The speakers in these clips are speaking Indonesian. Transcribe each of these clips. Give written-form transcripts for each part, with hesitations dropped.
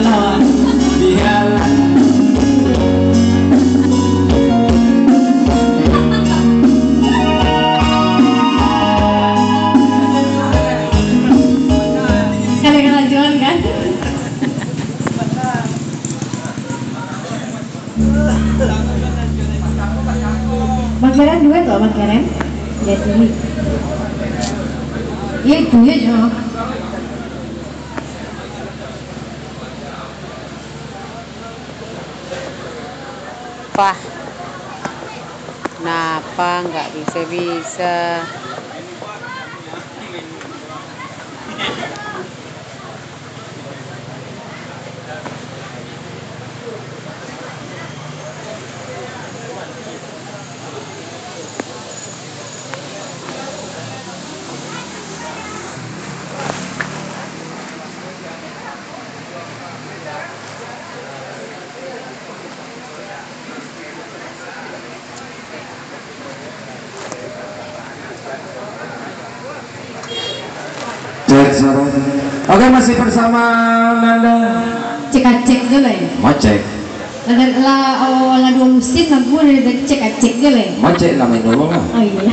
lawan biar kalian kan? Bang Karen duet loh Bang Karen. Jadi iya duet ya. Pak, kenapa nggak bisa-bisa? Oke, masih bersama Nanda. Cek dulu ya. Mau cek? Lah dua musim aku udah cek dulu ya. Mau cek namanya dulu lah. Oh iya.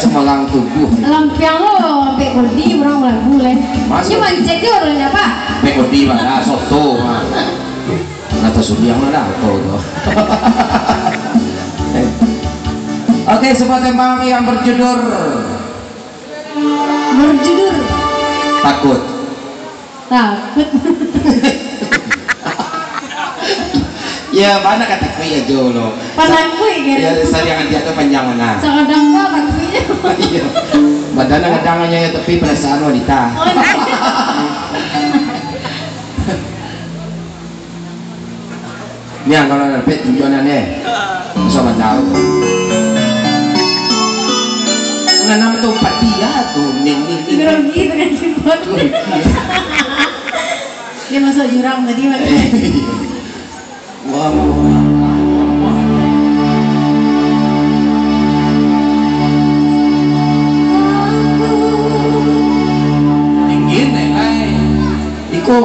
Semalang tubuh. Lampiang lo sampai kodi orang lagu leh. Cuma cek dia orangnya apa? Pekodi mana soto mah. Nata subiang mana tuh. Oke, sebuah tembang yang berjudul takut. Ya mana kata kui ya Jolo. Pandan kui kan. Ya sayangan dia tuh panjang mana. Sakadang banget kuinya. Iya. Badannya ngedangannya ya tapi perasaan wanita. Ini yang kalau dapat tujuannya sama tahu. Nanam tuh dia tuh ning Grogi dengan keyboard. Dia masuk jurang tadi mana? Wow. Tinggi nih, Iko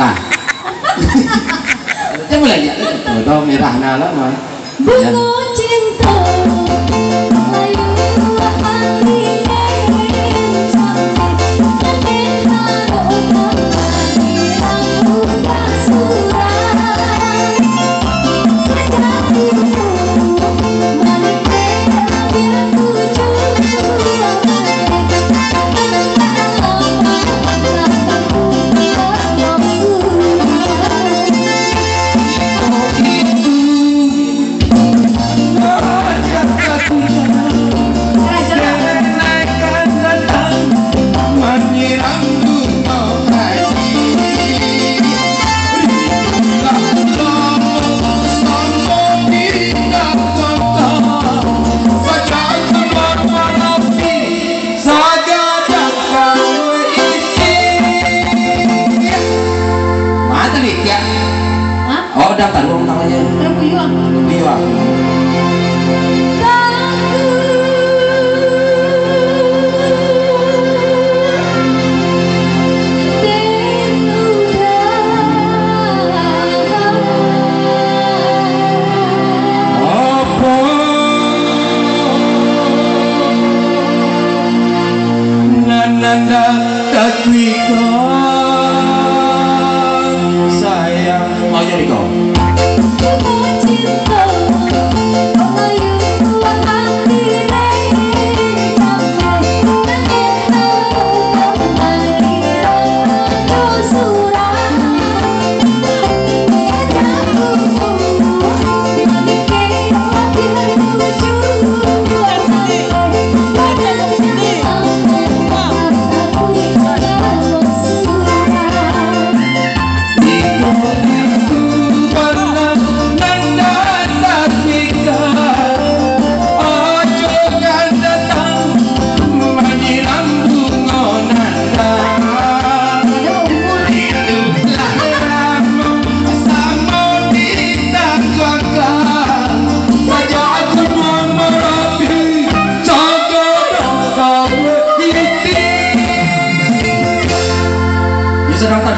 lah. Itu mulai ya, itu merah nala mah. Bunga cinta. Oh, daftar dong namanya. Iya. Nanda Tatwika sayang mau jadi kau.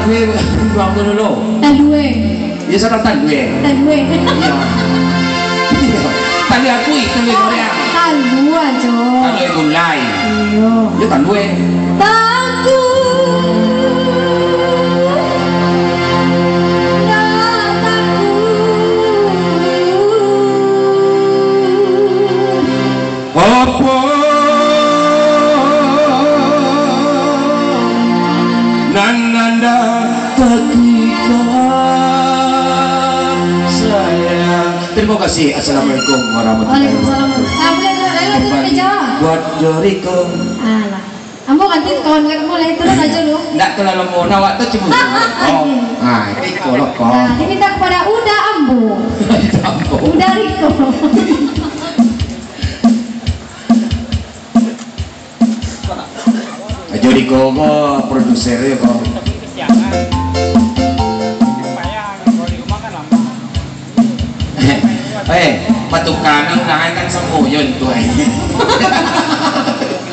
gue buang dulu. Tadue. Ya sedotan gue. Tadue. Iya. Tadi aku itu gue Korea. Tadua, Jo. Kalau gulai. Iya. Ya kan gue. Apa nanda ketika sayang. Terima kasih. Assalamualaikum warahmatullahi wabarakatuh. Buat Joriko. Alah. Ambo kan tuh kawan mulai terus aja lu. Nggak terlalu mau nawak tuh cuma. Oh, nah itu loh kok. Nah, diminta kepada Uda Ambo. Uda Riko. Joriko kok produsernya kok. Patukan ulangan kan sembuh yun tuh.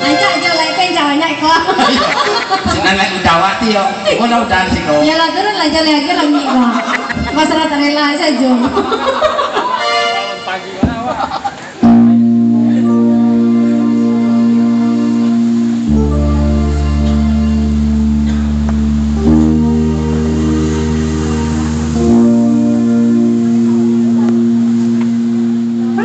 Aja lagi penjawanya kok. Sinan lagi udawati yo. Kok udah sih kok. Ya lah turun lah lagi lagi kok. Masalah terela saja.